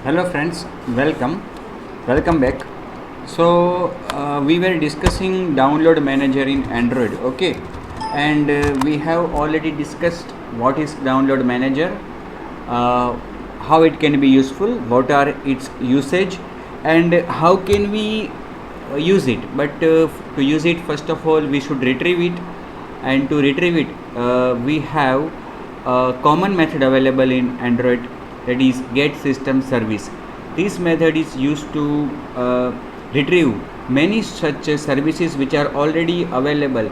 Hello friends, welcome back. We were discussing download manager in Android, okay? And we have already discussed what is download manager, uh, how it can be useful, what are its usage, and how can we use it. But to use it, first of all, we should retrieve it, and to retrieve it, we have a common method available in Android, that is get system service. This method is used to retrieve many such services which are already available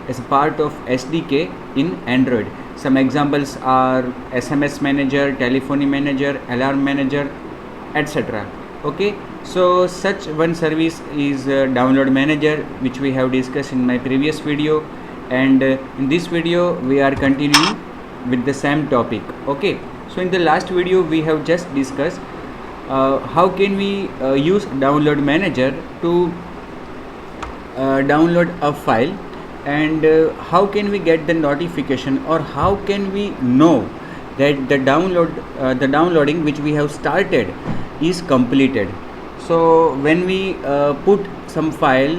as a part of SDK in Android. Some examples are SMS manager, telephony manager, alarm manager, etc. Okay, so such one service is download manager, which we have discussed in my previous video, and in this video we are continuing with the same topic. Okay, so in the last video we have just discussed how can we use download manager to download a file, and how can we get the notification, or how can we know that the downloading which we have started is completed. So when we put some file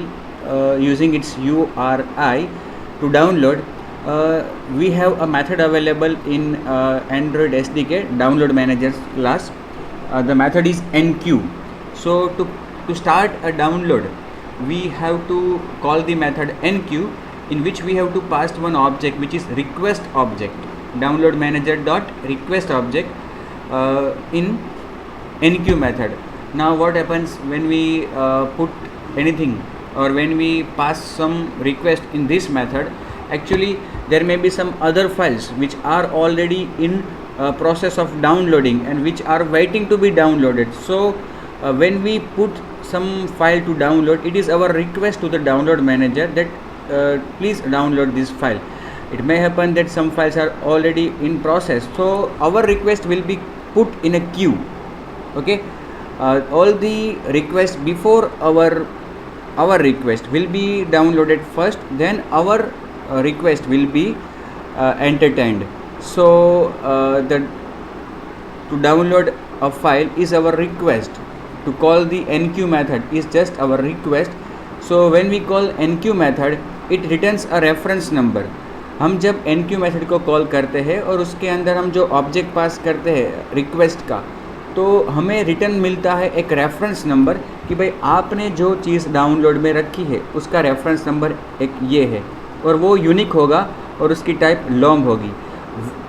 using its URI to download, we have a method available in Android SDK download manager class. The method is enqueue. So to start a download, we have to call the method enqueue, in which we have to pass one object which is request object, download manager dot request object in enqueue method. Now what happens when we put anything, or when we pass some request in this method, actually there may be some other files which are already in process of downloading and which are waiting to be downloaded. So when we put some file to download, it is our request to the download manager that please download this file. It may happen that some files are already in process, so our request will be put in a queue. Okay, all the requests before our request will be downloaded first, then our request will be entertained. So to download a file is our request, to call the enqueue method is just our request. So when we call enqueue method, it returns a reference number. हम जब enqueue method को call करते हैं और उसके अंदर हम जो ऑब्जेक्ट पास करते हैं रिक्वेस्ट का, तो हमें रिटर्न मिलता है एक रेफरेंस नंबर कि भाई आपने जो चीज़ डाउनलोड में रखी है उसका रेफरेंस नंबर एक ये है, और वो यूनिक होगा और उसकी टाइप लॉन्ग होगी.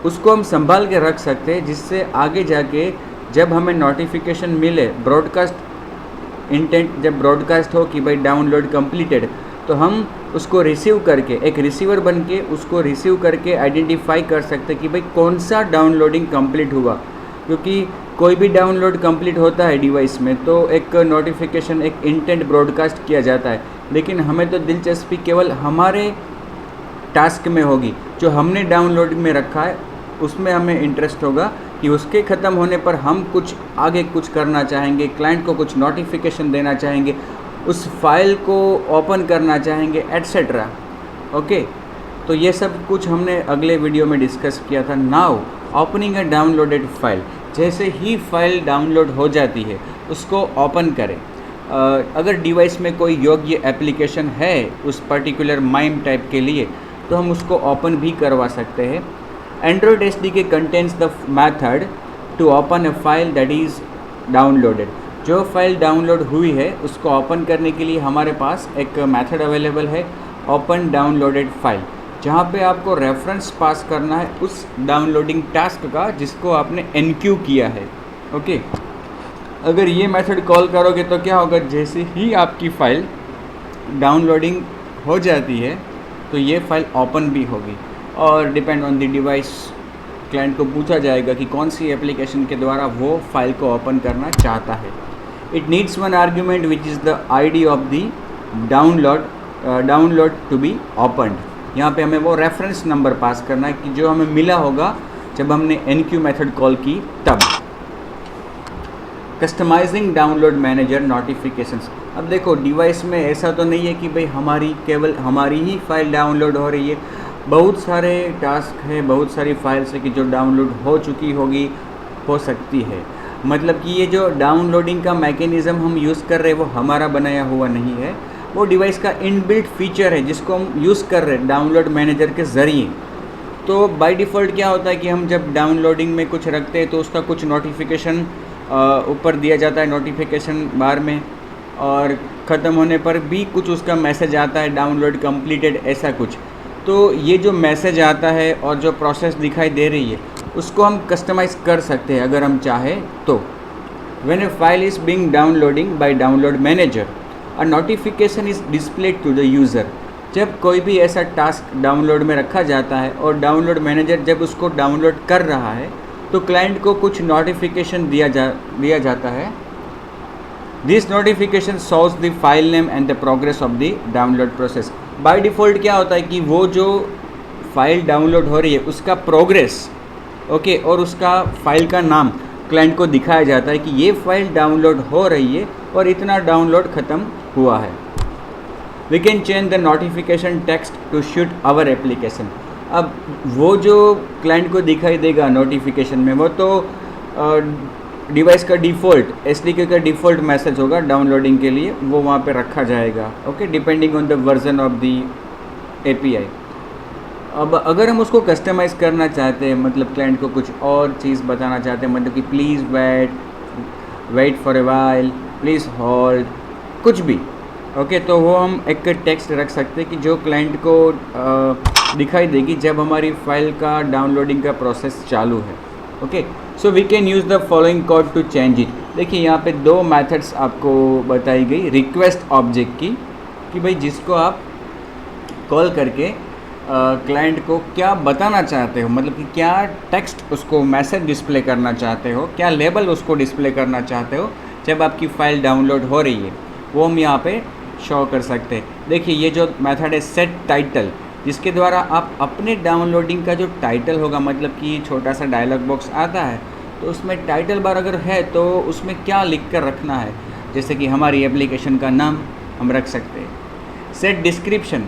उसको हम संभाल के रख सकते हैं, जिससे आगे जाके जब हमें नोटिफिकेशन मिले, ब्रॉडकास्ट इंटेंट जब ब्रॉडकास्ट हो कि भाई डाउनलोड कंप्लीटेड, तो हम उसको रिसीव करके, एक रिसीवर बन के उसको रिसीव करके आइडेंटिफाई कर सकते हैं कि भाई कौन सा डाउनलोडिंग कंप्लीट हुआ. क्योंकि कोई भी डाउनलोड कंप्लीट होता है डिवाइस में तो एक नोटिफिकेशन, एक इंटेंट ब्रॉडकास्ट किया जाता है, लेकिन हमें तो दिलचस्पी केवल हमारे टास्क में होगी जो हमने डाउनलोड में रखा है, उसमें हमें इंटरेस्ट होगा कि उसके ख़त्म होने पर हम कुछ आगे कुछ करना चाहेंगे, क्लाइंट को कुछ नोटिफिकेशन देना चाहेंगे, उस फाइल को ओपन करना चाहेंगे, एट्सेट्रा. ओके, तो ये सब कुछ हमने अगले वीडियो में डिस्कस किया था. Now opening a downloaded file, जैसे ही फाइल डाउनलोड हो जाती है उसको ओपन करें. अगर डिवाइस में कोई योग्य एप्लीकेशन है उस पर्टिकुलर माइम टाइप के लिए, तो हम उसको ओपन भी करवा सकते हैं. Android SDK contains the method to open a file that is downloaded. जो फाइल डाउनलोड हुई है उसको ओपन करने के लिए हमारे पास एक मेथड अवेलेबल है, ओपन डाउनलोडेड फाइल, जहाँ पे आपको रेफरेंस पास करना है उस डाउनलोडिंग टास्क का जिसको आपने एनक्यू किया है. ओके, अगर ये मेथड कॉल करोगे तो क्या होगा, जैसे ही आपकी फ़ाइल डाउनलोडिंग हो जाती है तो ये फ़ाइल ओपन भी होगी, और depend on the device client को पूछा जाएगा कि कौन सी एप्लीकेशन के द्वारा वो फाइल को ओपन करना चाहता है. It needs one argument which is the ID of the download to be opened. यहाँ पे हमें वो रेफरेंस नंबर पास करना है कि जो हमें मिला होगा जब हमने enqueue मेथड कॉल की तब. Customising download manager notifications. अब देखो, डिवाइस में ऐसा तो नहीं है कि भाई केवल हमारी ही फाइल डाउनलोड हो रही है. बहुत सारे टास्क हैं, बहुत सारी फाइल्स है कि जो डाउनलोड हो चुकी होगी, हो सकती है. मतलब कि ये जो डाउनलोडिंग का मैकेनिज़्म हम यूज़ कर रहे हैं वो हमारा बनाया हुआ नहीं है, वो डिवाइस का इनबिल्ट फीचर है जिसको हम यूज़ कर रहे हैं डाउनलोड मैनेजर के ज़रिए। तो बाय डिफ़ॉल्ट क्या होता है कि हम जब डाउनलोडिंग में कुछ रखते हैं तो उसका कुछ नोटिफिकेशन ऊपर दिया जाता है नोटिफिकेशन बार में, और ख़त्म होने पर भी कुछ उसका मैसेज आता है डाउनलोड कंप्लीटेड ऐसा कुछ। तो ये जो मैसेज आता है और जो प्रोसेस दिखाई दे रही है उसको हम कस्टमाइज़ कर सकते हैं अगर हम चाहें तो। When a file is being downloading by download manager, a notification is displayed to the user. जब कोई भी ऐसा टास्क डाउनलोड में रखा जाता है और डाउनलोड मैनेजर जब उसको डाउनलोड कर रहा है तो क्लाइंट को कुछ नोटिफिकेशन दिया जाता है। This notification shows the file name and the progress of the download process. By default क्या होता है कि वो जो फाइल डाउनलोड हो रही है उसका प्रोग्रेस ओके और उसका फाइल का नाम क्लाइंट को दिखाया जाता है कि ये फाइल डाउनलोड हो रही है और इतना डाउनलोड ख़त्म हुआ है। We can change the notification text to suit our application. अब वो जो क्लाइंट को दिखाई देगा नोटिफिकेशन में वो तो डिवाइस का डिफ़ॉल्ट एसडीके का डिफ़ॉल्ट मैसेज होगा डाउनलोडिंग के लिए, वो वहाँ पे रखा जाएगा okay, depending on the version of the API. अब अगर हम उसको कस्टमाइज़ करना चाहते हैं, मतलब क्लाइंट को कुछ और चीज़ बताना चाहते हैं, मतलब कि please wait for a while, please hold, कुछ भी ओके, तो वो हम एक टेक्स्ट रख सकते हैं कि जो क्लाइंट को दिखाई देगी जब हमारी फाइल का डाउनलोडिंग का प्रोसेस चालू है okay. So we can use the following code to change it. देखिए यहाँ पे दो मेथड्स आपको बताई गई रिक्वेस्ट ऑब्जेक्ट की, कि भाई जिसको आप कॉल करके क्लाइंट को क्या बताना चाहते हो, मतलब कि क्या टेक्स्ट उसको मैसेज डिस्प्ले करना चाहते हो, क्या लेबल उसको डिस्प्ले करना चाहते हो जब आपकी फ़ाइल डाउनलोड हो रही है, वो हम यहाँ पे शो कर सकते हैं। देखिए ये जो मेथड है सेट टाइटल, जिसके द्वारा आप अपने डाउनलोडिंग का जो टाइटल होगा, मतलब कि छोटा सा डायलॉग बॉक्स आता है तो उसमें टाइटल बार अगर है तो उसमें क्या लिख कर रखना है, जैसे कि हमारी एप्लीकेशन का नाम हम रख सकते हैं। सेट डिस्क्रिप्शन,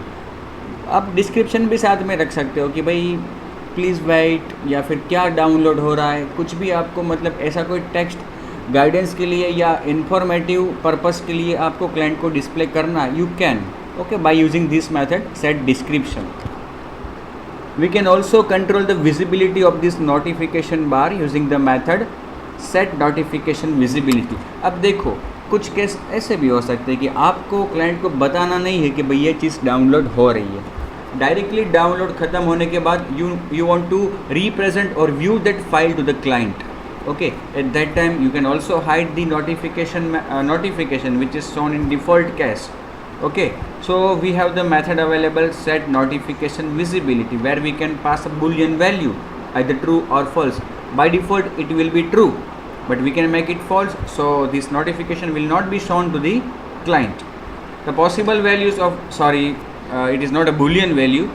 आप डिस्क्रिप्शन भी साथ में रख सकते हो कि भाई प्लीज़ वेट, या फिर क्या डाउनलोड हो रहा है, कुछ भी आपको मतलब ऐसा कोई टेक्स्ट गाइडेंस के लिए या इंफॉर्मेटिव पर्पस के लिए आपको क्लाइंट को डिस्प्ले करना, you can okay by using this method set description. We can also control the visibility of this notification bar using the method set notification visibility. अब देखो कुछ केस ऐसे भी हो सकते हैं कि आपको क्लाइंट को बताना नहीं है कि भाई ये चीज़ डाउनलोड हो रही है, डायरेक्टली डाउनलोड ख़त्म होने के बाद you want to represent or view that file to the client okay. At that time you can also hide the notification which is shown in default case okay. So we have the method available set notification visibility, where we can pass a boolean value either true or false. By default it will be true, but we can make it false, so this notification will not be shown to the client. The possible values of it is not a boolean value,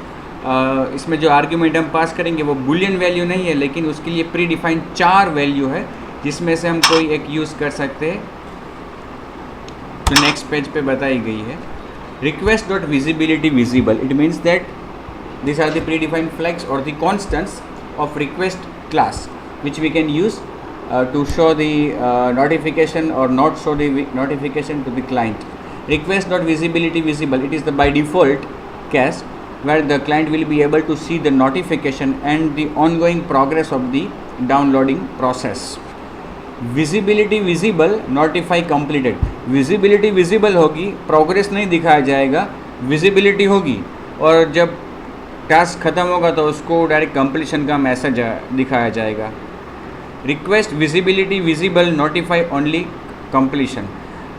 इसमें जो argument हम पास करेंगे वो boolean value नहीं है, लेकिन उसके लिए प्री डिफाइंड 4 वैल्यू है जिसमें से हम कोई एक यूज़ कर सकते हैं जो नेक्स्ट पेज पे बताई गई है। Request dot visibility visible, it means that these are the predefined flags or the constants of request class which we can use to show the notification or not show the notification to the client. Request dot visibility visible, it is the by default case where the client will be able to see the notification and the ongoing progress of the downloading process. Visibility visible notify completed, visibility visible होगी, progress नहीं दिखाया जाएगा, visibility होगी, और जब task ख़त्म होगा तो उसको डायरेक्ट कंप्लीशन का मैसेज दिखाया जाएगा। Request visibility visible notify only completion.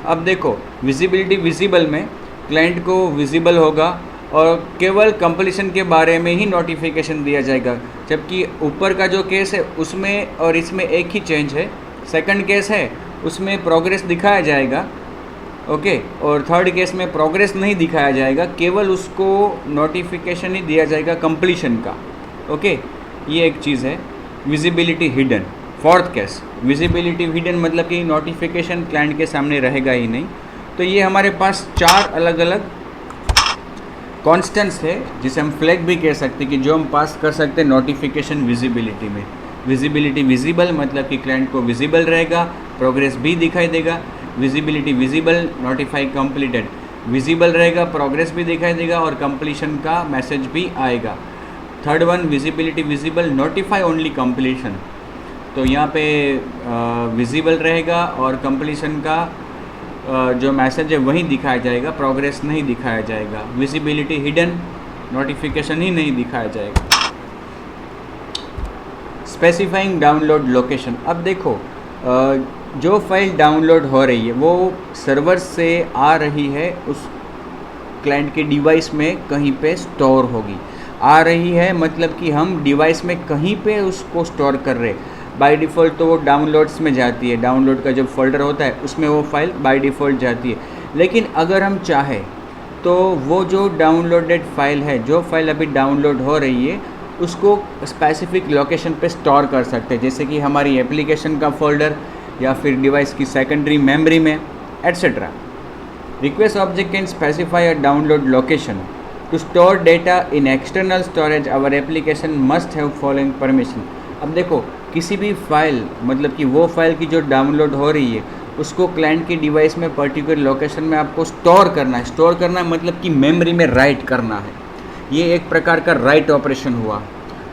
अब देखो विजिबिलिटी विजिबल में क्लाइंट को विजिबल होगा और केवल कंप्लीशन के बारे में ही नोटिफिकेशन दिया जाएगा, जबकि ऊपर का जो केस है उसमें और इसमें एक ही चेंज है। सेकंड केस है उसमें प्रोग्रेस दिखाया जाएगा ओके, और थर्ड केस में प्रोग्रेस नहीं दिखाया जाएगा, केवल उसको नोटिफिकेशन ही दिया जाएगा कंप्लीशन का ओके। ये एक चीज़ है visibility hidden. Fourth case visibility hidden मतलब कि नोटिफिकेशन क्लाइंट के सामने रहेगा ही नहीं। तो ये हमारे पास 4 अलग अलग कॉन्स्टेंट्स है जिसे हम फ्लैग भी कह सकते हैं कि जो हम पास कर सकते हैं नोटिफिकेशन विजिबिलिटी में। विजिबिलिटी विजिबल मतलब कि क्लाइंट को विजिबल रहेगा, प्रोग्रेस भी दिखाई देगा, visibility visible, notify completed, visible रहेगा, प्रोग्रेस भी दिखाई देगा और कंप्लीशन का मैसेज भी आएगा। Third one visibility visible, notify only completion, तो यहाँ पे विजिबल रहेगा और कंप्लीशन का जो मैसेज है वही दिखाया जाएगा, प्रोग्रेस नहीं दिखाया जाएगा। विजिबिलिटी हिडन, नोटिफिकेशन ही नहीं दिखाया जाएगा। स्पेसिफाइंग डाउनलोड लोकेशन, अब देखो जो फाइल डाउनलोड हो रही है वो सर्वर से आ रही है, उस क्लाइंट के डिवाइस में कहीं पे स्टोर होगी। आ रही है मतलब कि हम डिवाइस में कहीं पे उसको स्टोर कर रहे हैं। बाय डिफ़ॉल्ट तो वो डाउनलोड्स में जाती है, डाउनलोड का जो फोल्डर होता है उसमें वो फाइल बाय डिफ़ॉल्ट जाती है। लेकिन अगर हम चाहें तो वो जो डाउनलोडेड फाइल है, जो फाइल अभी डाउनलोड हो रही है, उसको स्पेसिफिक लोकेशन पे स्टोर कर सकते हैं, जैसे कि हमारी एप्लीकेशन का फोल्डर या फिर डिवाइस की सेकेंडरी मेमोरी में, etcetera. Request object can specify a download location to store data in external storage. Our application must have following permission. अब देखो किसी भी फाइल, मतलब कि वो फाइल की जो डाउनलोड हो रही है उसको क्लाइंट की डिवाइस में पर्टिकुलर लोकेशन में आपको स्टोर करना है। स्टोर करना मतलब कि मेमोरी में राइट करना है। ये एक प्रकार का राइट ऑपरेशन हुआ।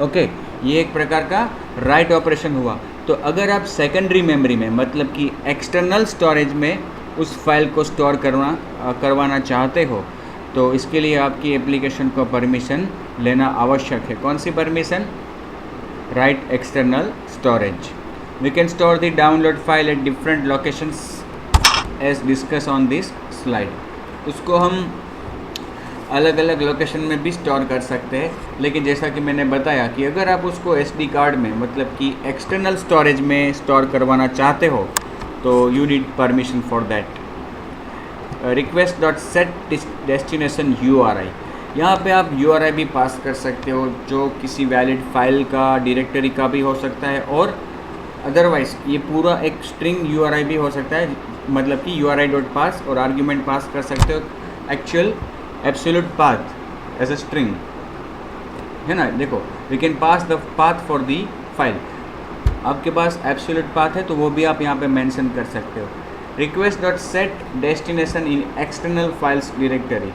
ओके, ये एक प्रकार का राइट ऑपरेशन हुआ। तो अगर आप सेकेंडरी मेमोरी में, मतलब कि एक्सटर्नल स्टोरेज में उस फाइल को स्टोर करवाना चाहते हो तो इसके लिए आपकी एप्लीकेशन को परमिशन लेना आवश्यक है। कौन सी permission? Write external storage. We can store the download file at different locations as discuss on this slide. उसको हम अलग अलग लोकेशन में भी स्टोर कर सकते हैं, लेकिन जैसा कि मैंने बताया कि अगर आप उसको SD कार्ड में, मतलब कि एक्सटर्नल स्टोरेज में स्टोर करवाना चाहते हो तो you need permission for that. Request dot set destination URI, यहाँ पे आप URI भी पास कर सकते हो, जो किसी वैलिड फाइल का, डायरेक्टरी का भी हो सकता है, और अदरवाइज ये पूरा एक स्ट्रिंग URI भी हो सकता है, मतलब कि URI.pass और आर्ग्यूमेंट पास कर सकते हो। Actual absolute path as a string है ना। देखो, we can pass the path for the file. आपके पास एब्सोल्यूट पाथ है तो वो भी आप यहाँ पे मेंशन कर सकते हो। Request dot set destination in external files directory.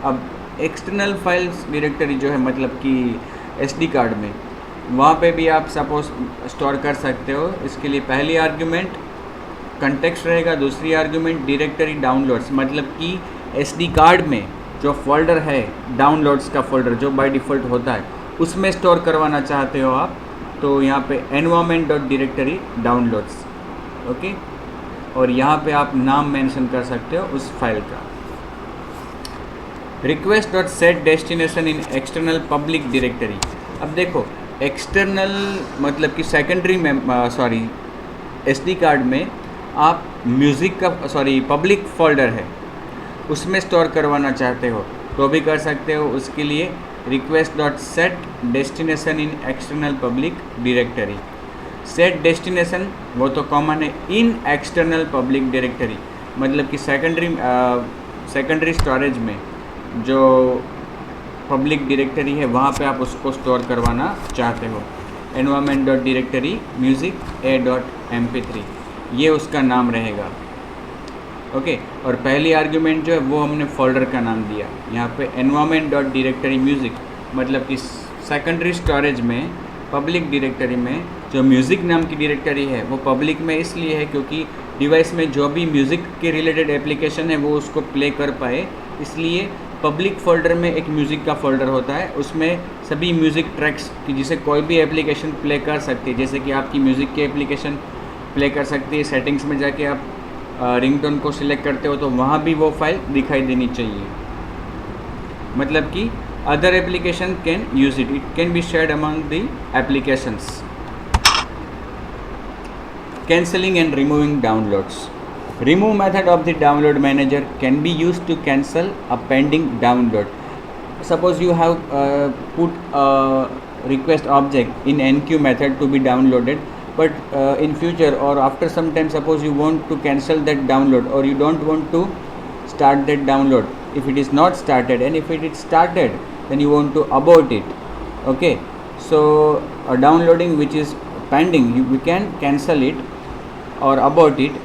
अब एक्सटर्नल फाइल्स डायरेक्टरी जो है, मतलब कि SD कार्ड में, वहाँ पे भी आप सपोज स्टोर कर सकते हो। इसके लिए पहली आर्ग्यूमेंट कंटेक्स्ट रहेगा, दूसरी आर्ग्यूमेंट डायरेक्टरी डाउनलोड्स, मतलब कि SD कार्ड में जो फोल्डर है, डाउनलोड्स का फोल्डर जो बाय डिफ़ॉल्ट होता है, उसमें स्टोर करवाना चाहते हो आप तो यहाँ पे environment.directory downloads, ओके, और यहाँ पे आप नाम मेंशन कर सकते हो उस फाइल का। Request dot set destination in external public directory. अब देखो, एक्सटर्नल मतलब कि सेकेंडरी में, SD कार्ड में आप म्यूज़िक का, पब्लिक फोल्डर है उसमें स्टोर करवाना चाहते हो तो भी कर सकते हो। उसके लिए request dot set destination in external public directory. Set destination वो तो कॉमन है, इन एक्सटर्नल पब्लिक डायरेक्टरी मतलब कि सेकेंडरी स्टोरेज में जो पब्लिक डायरेक्टरी है वहाँ पे आप उसको स्टोर करवाना चाहते हो। environment.directory music a.mp3 ये उसका नाम रहेगा, ओके। और पहली आर्ग्यूमेंट जो है वो हमने फोल्डर का नाम दिया। यहाँ पे environment.directory music मतलब कि सेकेंडरी स्टोरेज में, पब्लिक डायरेक्टरी में जो म्यूज़िक नाम की डायरेक्टरी है वो पब्लिक में इसलिए है क्योंकि डिवाइस में जो भी म्यूज़िक के रिलेटेड एप्लीकेशन है वो उसको प्ले कर पाए, इसलिए पब्लिक फ़ोल्डर में एक म्यूज़िक का फोल्डर होता है, उसमें सभी म्यूज़िक ट्रैक्स की जिसे कोई भी एप्लीकेशन प्ले कर सकती है, जैसे कि आपकी म्यूज़िक की एप्लीकेशन प्ले कर सकती है। सेटिंग्स में जाके आप रिंगटोन को सिलेक्ट करते हो तो वहाँ भी वो फाइल दिखाई देनी चाहिए, मतलब कि other application can use it, it can be shared among the applications. Cancelling and removing downloads. Remove method of the download manager can be used to cancel a pending download. Suppose you have put a request object in enqueue method to be downloaded, but in future or after some time, suppose you want to cancel that download or you don't want to start that download. If it is not started and if it is started, then you want to abort it. Okay, so a downloading which is pending, we can cancel it और about it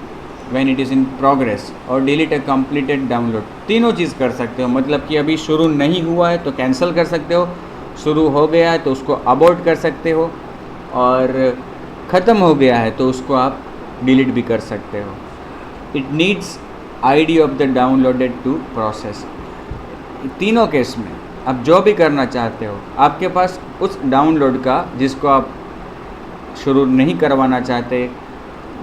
when it is in progress और delete अ completed download. तीनों चीज़ कर सकते हो, मतलब कि अभी शुरू नहीं हुआ है तो कैंसिल कर सकते हो, शुरू हो गया है तो उसको अबाउट कर सकते हो, और ख़त्म हो गया है तो उसको आप डिलीट भी कर सकते हो। It needs ID of the downloaded to process. तीनों केस में आप जो भी करना चाहते हो, आपके पास उस डाउनलोड का जिसको आप शुरू नहीं करवाना चाहते,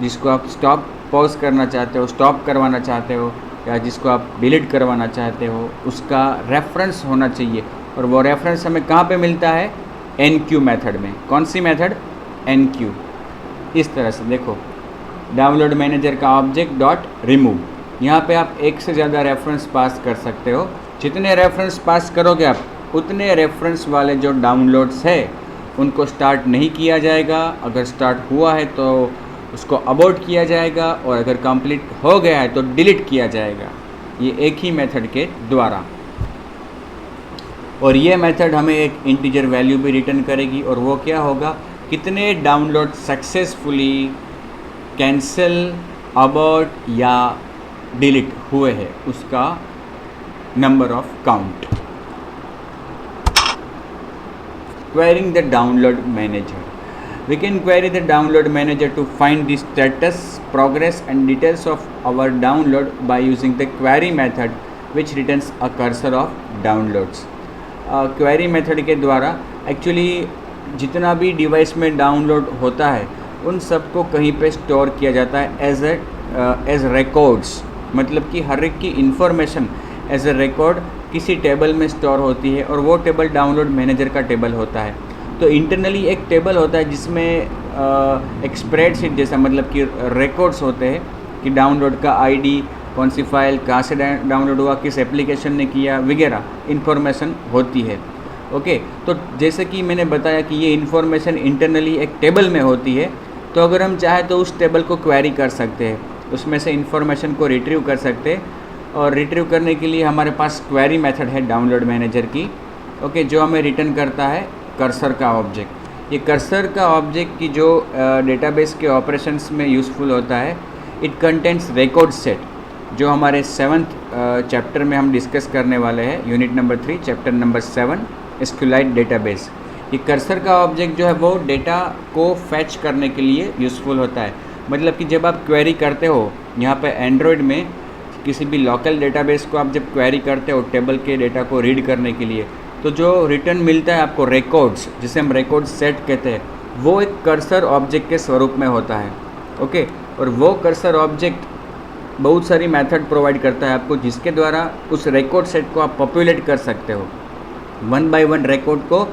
जिसको आप स्टॉप पॉज करना चाहते हो, स्टॉप करवाना चाहते हो, या जिसको आप डिलीट करवाना चाहते हो, उसका रेफरेंस होना चाहिए। और वो रेफरेंस हमें कहाँ पे मिलता है? NQ मेथड में। कौन सी मेथड? NQ। इस तरह से देखो, डाउनलोड मैनेजर का ऑब्जेक्ट डॉट रिमूव, यहाँ पे आप एक से ज़्यादा रेफरेंस पास कर सकते हो। जितने रेफरेंस पास करोगे आप, उतने रेफरेंस वाले जो डाउनलोड्स है उनको स्टार्ट नहीं किया जाएगा। अगर स्टार्ट हुआ है तो उसको अबॉर्ट किया जाएगा, और अगर कंप्लीट हो गया है तो डिलीट किया जाएगा, ये एक ही मेथड के द्वारा। और ये मेथड हमें एक इंटीजर वैल्यू भी रिटर्न करेगी, और वो क्या होगा? कितने डाउनलोड सक्सेसफुली कैंसिल, अबॉर्ट या डिलीट हुए हैं, उसका number of count. Querying the download manager. We can query the download manager to find the status, progress and details of our download by using the query method which returns a cursor of downloads. Query method के द्वारा actually जितना भी device में download होता है उन सबको कहीं पे स्टोर किया जाता है एज रिकॉर्ड्स, मतलब कि हर एक की इंफॉर्मेशन एज ए रिकॉर्ड किसी टेबल में स्टोर होती है, और वो टेबल डाउनलोड मैनेजर का टेबल होता है। तो इंटरनली एक टेबल होता है जिसमें एक स्प्रेडशीट जैसा, मतलब कि रिकॉर्ड्स होते हैं कि डाउनलोड का आईडी, कौन सी फाइल कहाँ से डाउनलोड हुआ, किस एप्लीकेशन ने किया, वगैरह इन्फॉर्मेशन होती है। ओके, तो जैसे कि मैंने बताया कि ये इन्फॉर्मेशन इंटरनली एक टेबल में होती है, तो अगर हम चाहें तो उस टेबल को क्वेरी कर सकते हैं, उसमें से इन्फॉर्मेशन को रिट्रीव कर सकते हैं। और रिट्रीव करने के लिए हमारे पास क्वेरी मेथड है डाउनलोड मैनेजर की, ओके, जो हमें रिटर्न करता है कर्सर का ऑब्जेक्ट। ये कर्सर का ऑब्जेक्ट की जो डेटाबेस के ऑपरेशंस में यूज़फुल होता है, इट कंटेंट्स रिकॉर्ड सेट, जो हमारे 7th चैप्टर में हम डिस्कस करने वाले हैं, unit number 3 chapter number 7 SQLite database. ये कर्सर का ऑब्जेक्ट जो है वो डेटा को फैच करने के लिए यूज़फुल होता है। मतलब कि जब आप क्वेरी करते हो, यहाँ पे एंड्रॉयड में किसी भी लोकल डेटाबेस को आप जब क्वेरी करते हो टेबल के डेटा को रीड करने के लिए, तो जो रिटर्न मिलता है आपको रिकॉर्ड्स, जिसे हम रिकॉर्ड सेट कहते हैं, वो एक कर्सर ऑब्जेक्ट के स्वरूप में होता है। ओके, और वो कर्सर ऑब्जेक्ट बहुत सारी मेथड प्रोवाइड करता है आपको, जिसके द्वारा उस रिकॉर्ड सेट को आप पॉपुलेट कर सकते हो। 1 बाय 1 रिकॉर्ड को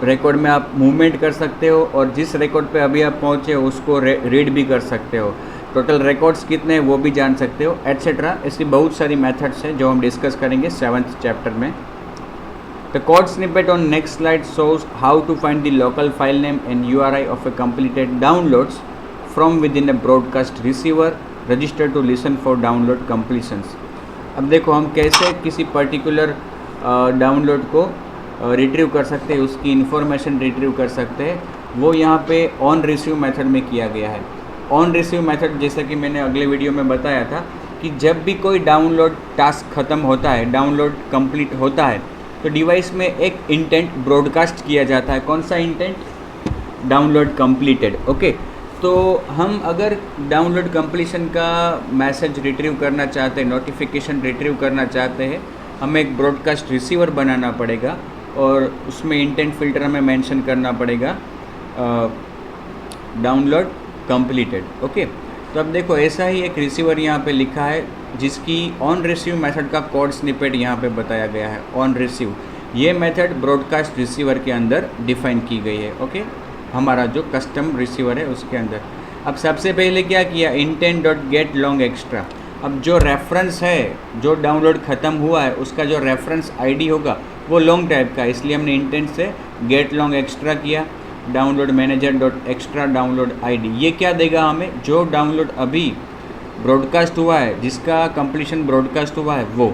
रिकॉर्ड में आप मूवमेंट कर सकते हो, और जिस रिकॉर्ड पे अभी आप पहुँचे उसको रीड भी कर सकते हो। टोटल रिकॉर्ड्स कितने हैं वो भी जान सकते हो, एट्सेट्रा। ऐसी बहुत सारी मेथड्स हैं जो हम डिस्कस करेंगे 7th चैप्टर में। The code snippet on next slide shows how to find the local file name and URI of a completed downloads from within a broadcast receiver register to listen for download completions. अब देखो हम कैसे किसी particular download को retrieve कर सकते हैं, उसकी इन्फॉर्मेशन रिट्रीव कर सकते हैं। वो यहाँ पे ऑन रिसीव मेथड में किया गया है। ऑन रिसीव मेथड, जैसा कि मैंने अगले वीडियो में बताया था, कि जब भी कोई डाउनलोड टास्क ख़त्म होता है, डाउनलोड कंप्लीट होता है, तो डिवाइस में एक इंटेंट ब्रॉडकास्ट किया जाता है। कौन सा इंटेंट? Download completed. ओके, तो हम अगर डाउनलोड कंप्लीशन का मैसेज रिट्रीव करना चाहते हैं, नोटिफिकेशन रिट्रीव करना चाहते हैं, हमें एक ब्रॉडकास्ट रिसीवर बनाना पड़ेगा, और उसमें इंटेंट फिल्टर हमें मेंशन करना पड़ेगा डाउनलोड कंप्लीटेड। ओके, तो अब देखो ऐसा ही एक रिसीवर यहाँ पे लिखा है, जिसकी ऑन रिसीव मेथड का कोड स्निपेट यहाँ पे बताया गया है। ऑन रिसीव, ये मेथड ब्रॉडकास्ट रिसीवर के अंदर डिफाइन की गई है। ओके, हमारा जो कस्टम रिसीवर है उसके अंदर। अब सबसे पहले क्या किया? Intent dot gate long extra. अब जो रेफरेंस है, जो डाउनलोड ख़त्म हुआ है, उसका जो रेफरेंस आईडी होगा वो लॉन्ग टाइप का, इसलिए हमने इंटेंट से गेट लॉन्ग एक्स्ट्रा किया। Download manager dot extra download ID, ये क्या देगा हमें? जो डाउनलोड अभी ब्रॉडकास्ट हुआ है, जिसका कंप्लीशन ब्रॉडकास्ट हुआ है, वो।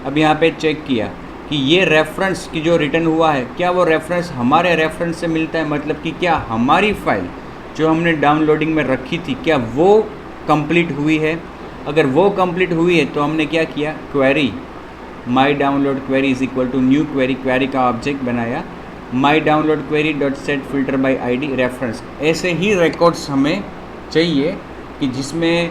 अब यहाँ पे चेक किया कि ये रेफरेंस की जो रिटर्न हुआ है, क्या वो रेफरेंस हमारे रेफरेंस से मिलता है, मतलब कि क्या हमारी फाइल जो हमने डाउनलोडिंग में रखी थी, क्या वो कंप्लीट हुई है? अगर वो कंप्लीट हुई है तो हमने क्या किया, query my download query is equal to new query, query का ऑब्जेक्ट बनाया, my download query dot set filter by ID reference. ऐसे ही रिकॉर्ड्स हमें चाहिए कि जिसमें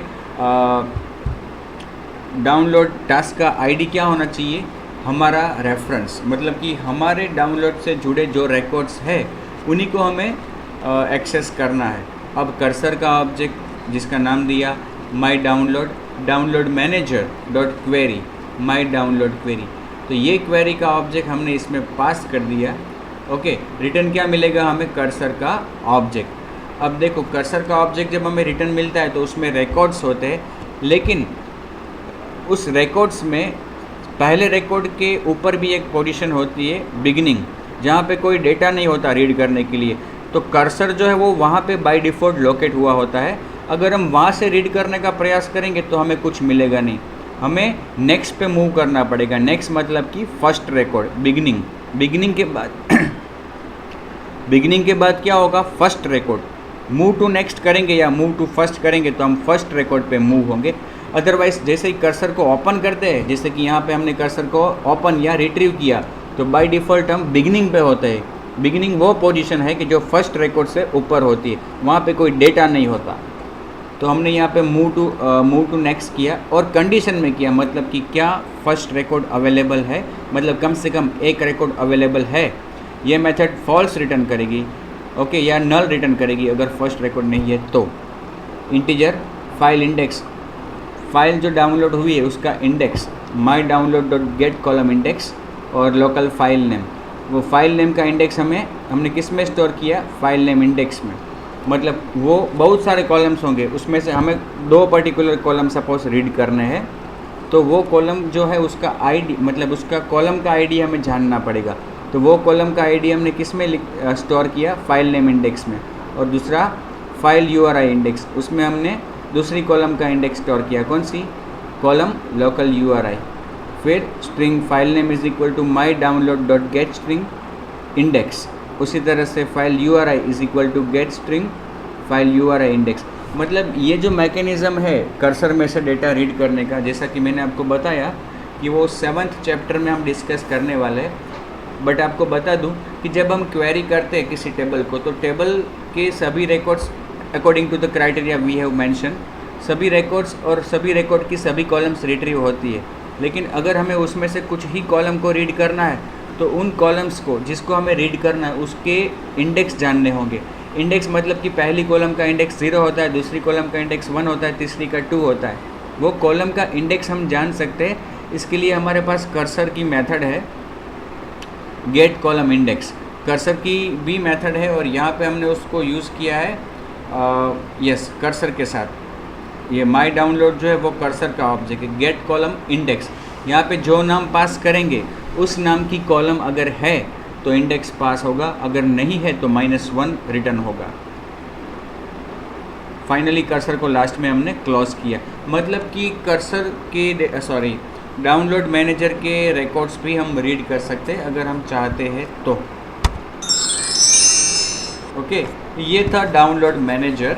डाउनलोड टास्क का आईडी क्या होना चाहिए, हमारा रेफरेंस, मतलब कि हमारे डाउनलोड से जुड़े जो रिकॉर्ड्स है उन्हीं को हमें एक्सेस करना है। अब कर्सर का ऑब्जेक्ट जिसका नाम दिया my download, download manager dot query my download query, तो ये क्वेरी का ऑब्जेक्ट हमने इसमें पास कर दिया। ओके, रिटर्न क्या मिलेगा हमें, कर्सर का ऑब्जेक्ट। अब देखो कर्सर का ऑब्जेक्ट जब हमें रिटर्न मिलता है तो उसमें रिकॉर्ड्स होते हैं, लेकिन उस रिकॉर्ड्स में पहले रिकॉर्ड के ऊपर भी एक पोजीशन होती है बिगिनिंग, जहाँ पे कोई डेटा नहीं होता रीड करने के लिए, तो कर्सर जो है वो वहाँ पे बाय डिफ़ॉल्ट लोकेट हुआ होता है। अगर हम वहाँ से रीड करने का प्रयास करेंगे तो हमें कुछ मिलेगा नहीं, हमें नेक्स्ट पे मूव करना पड़ेगा। नेक्स्ट मतलब कि फर्स्ट रिकॉर्ड, बिगिनिंग, बिगिनिंग के बाद बिगिनिंग के बाद क्या होगा, first record. Move to next करेंगे या मूव टू फर्स्ट करेंगे तो हम फर्स्ट रिकॉर्ड पे मूव होंगे। अदरवाइज जैसे ही कर्सर को ओपन करते हैं, जैसे कि यहाँ पे हमने कर्सर को ओपन या रिट्रीव किया, तो बाय डिफ़ॉल्ट हम बिगिनिंग पे होते हैं। बिगिनिंग वो पोजीशन है कि जो फर्स्ट रिकॉर्ड से ऊपर होती है, वहाँ पे कोई डेटा नहीं होता। तो हमने यहाँ पे मूव टू नेक्स्ट किया और कंडीशन में किया, मतलब कि क्या फर्स्ट रिकॉर्ड अवेलेबल है, मतलब कम से कम एक रिकॉर्ड अवेलेबल है। ये मेथड फॉल्स रिटर्न करेगी, ओके, या नल रिटर्न करेगी अगर फर्स्ट रिकॉर्ड नहीं है तो। इंटीजर फाइल इंडेक्स, फाइल जो डाउनलोड हुई है उसका index, my download dot get column index, और लोकल फाइल नेम, वो फाइल नेम का इंडेक्स हमने किस में स्टोर किया, फाइल नेम इंडेक्स में। मतलब वो बहुत सारे कॉलम्स होंगे, उसमें से हमें दो पर्टिकुलर कॉलम सपोज रीड करने हैं, तो वो कॉलम जो है उसका आईडी, मतलब उसका कॉलम का आईडी हमें जानना पड़ेगा। तो वो कॉलम का आईडी हमने किस में स्टोर किया, फाइल नेम इंडेक्स में। और दूसरा फाइल यूआरआई इंडेक्स, उसमें हमने दूसरी कॉलम का इंडेक्स स्टोर किया, कौन सी, कॉलम लोकल यूआरआई। फिर string file name is equal to my download dot get string index, उसी तरह से file URI is equal to get string file URI index. मतलब ये जो मैकेनिज़्म है कर्सर में से डेटा रीड करने का, जैसा कि मैंने आपको बताया कि वो 7th चैप्टर में हम डिस्कस करने वाले हैं। बट आपको बता दूं कि जब हम क्वेरी करते हैं किसी टेबल को, तो टेबल के सभी records according to the criteria we have mention, सभी रिकॉर्ड्स और सभी रिकॉर्ड की सभी कॉलम्स रिट्रीव होती है। लेकिन अगर हमें उसमें से कुछ ही कॉलम को रीड करना है तो उन कॉलम्स को जिसको हमें रीड करना है उसके इंडेक्स जानने होंगे। इंडेक्स मतलब कि पहली कॉलम का इंडेक्स 0 होता है, दूसरी कॉलम का इंडेक्स 1 होता है, तीसरी का 2 होता है। वो कॉलम का इंडेक्स हम जान सकते हैं, इसके लिए हमारे पास कर्सर की मेथड है गेट कॉलम इंडेक्स। कर्सर की भी मेथड है और यहाँ पे हमने उसको यूज़ किया है यस कर्सर के साथ। ये माई डाउनलोड जो है वो कर्सर का ऑब्जेक्ट है, गेट कॉलम इंडेक्स। यहाँ पे जो नाम पास करेंगे उस नाम की कॉलम अगर है तो इंडेक्स पास होगा, अगर नहीं है तो -1 रिटर्न होगा। फाइनली कर्सर को लास्ट में हमने क्लोज किया, मतलब कि कर्सर के डाउनलोड मैनेजर के रिकॉर्ड्स भी हम रीड कर सकते हैं अगर हम चाहते हैं तो। ओके, ये था डाउनलोड मैनेजर।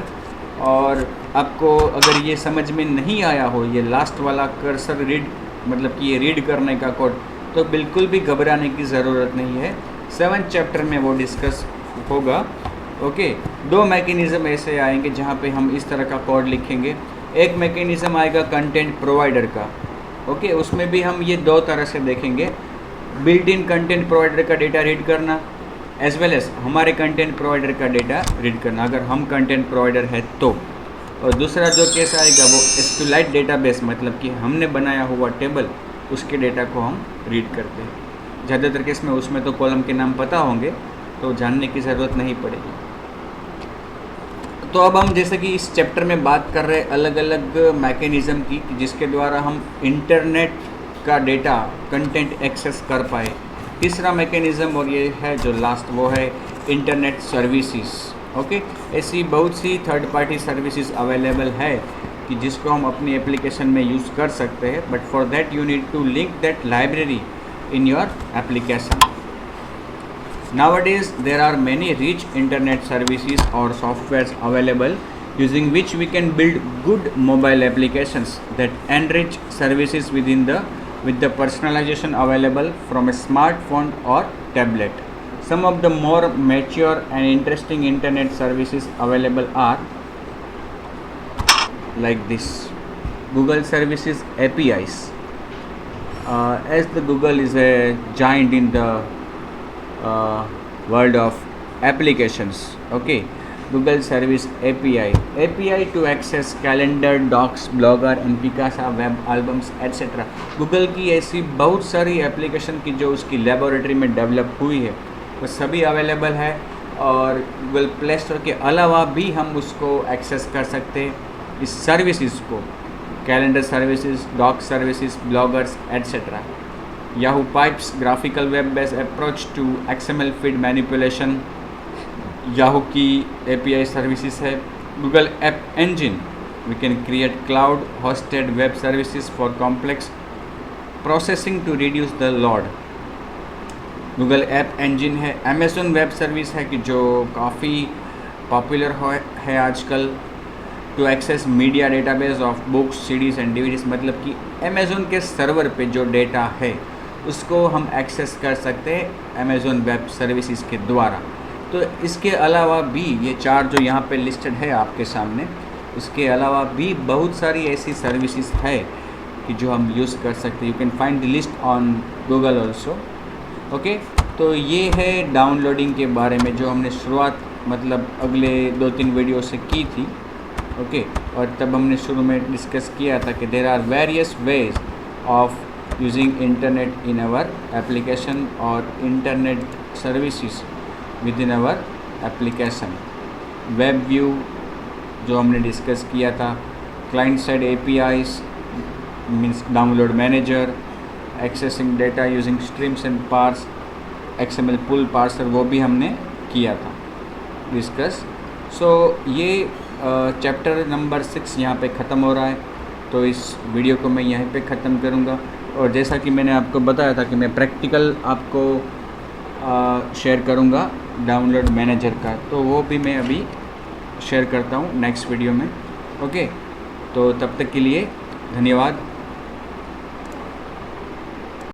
और आपको अगर ये समझ में नहीं आया हो ये लास्ट वाला कर्सर रीड, मतलब कि ये रीड करने का कोड, तो बिल्कुल भी घबराने की ज़रूरत नहीं है। 7th चैप्टर में वो डिस्कस होगा। ओके, 2 मैकेनिज़्म ऐसे आएंगे जहाँ पे हम इस तरह का कोड लिखेंगे। एक मैकेनिज़्म आएगा कंटेंट प्रोवाइडर का, ओके, उसमें भी हम ये 2 तरह से देखेंगे, बिल्ट इन कंटेंट प्रोवाइडर का डेटा रीड करना एज वेल एज हमारे कंटेंट प्रोवाइडर का डेटा रीड करना अगर हम कंटेंट प्रोवाइडर है तो। और दूसरा जो केस आएगा वो SQLite डेटाबेस, मतलब कि हमने बनाया हुआ टेबल उसके डेटा को हम रीड करते हैं। ज़्यादातर केस में उसमें तो कॉलम के नाम पता होंगे तो जानने की ज़रूरत नहीं पड़ेगी। तो अब हम जैसे कि इस चैप्टर में बात कर रहे अलग अलग मैकेनिज़्म की, जिसके द्वारा हम इंटरनेट का डेटा कंटेंट एक्सेस कर पाए। तीसरा मैकेनिज़्म और ये है जो लास्ट, वो है इंटरनेट सर्विसेज। ओके, ऐसी बहुत सी थर्ड पार्टी सर्विसेज अवेलेबल है कि जिसको हम अपनी एप्लीकेशन में यूज़ कर सकते हैं, but for that you need to link that library in your application. Nowadays, there are many rich internet services or softwares available using which we can build good mobile applications that enrich services with the personalization available from a smartphone or tablet. Some of the more mature and interesting internet services available are like this: Google Services APIs. As the Google is a giant in the world of applications, okay, Google Service API to access calendar, docs, blogger, and Picasa, web albums, etc. Google की ऐसी बहुत सारी application की जो उसकी laboratory में develop हुई है वो सभी अवेलेबल है, और गूगल प्ले स्टोर के अलावा भी हम उसको एक्सेस कर सकते हैं इस सर्विसेज को, calendar services, doc services, bloggers, etcetera. Yahoo Pipes graphical web based approach to XML feed manipulation, Yahoo की API सर्विसेज है. Google App Engine, we can create cloud hosted web services for complex processing to reduce the load. Google App Engine है. Amazon web service है कि जो काफ़ी popular है आजकल, to access media database of books, CDs and DVDs. मतलब कि Amazon के सर्वर पे जो डेटा है उसको हम एक्सेस कर सकते हैं अमेज़ोन वेब सर्विसेज के द्वारा. तो इसके अलावा भी ये 4 जो यहाँ पे लिस्टेड है आपके सामने, उसके अलावा भी बहुत सारी ऐसी सर्विसेज है कि जो हम यूज़ कर सकते हैं. You can find the list on Google also. Okay, तो ये है डाउनलोडिंग के बारे में जो हमने शुरुआत मतलब अगले 2-3 वीडियो से की थी. ओके, और तब हमने शुरू में डिस्कस किया था कि there are various ways of using internet in our application और internet services within our application. Web view जो हमने डिस्कस किया था, client side APIs means download manager, accessing data using streams and parse, XML pull parser, वो भी हमने किया था डिस्कस. सो ये चैप्टर नंबर 6 यहाँ पे ख़त्म हो रहा है. तो इस वीडियो को मैं यहीं पे ख़त्म करूँगा, और जैसा कि मैंने आपको बताया था कि मैं प्रैक्टिकल आपको शेयर करूँगा डाउनलोड मैनेजर का, तो वो भी मैं अभी शेयर करता हूँ नेक्स्ट वीडियो में. ओके, तो तब तक के लिए धन्यवाद.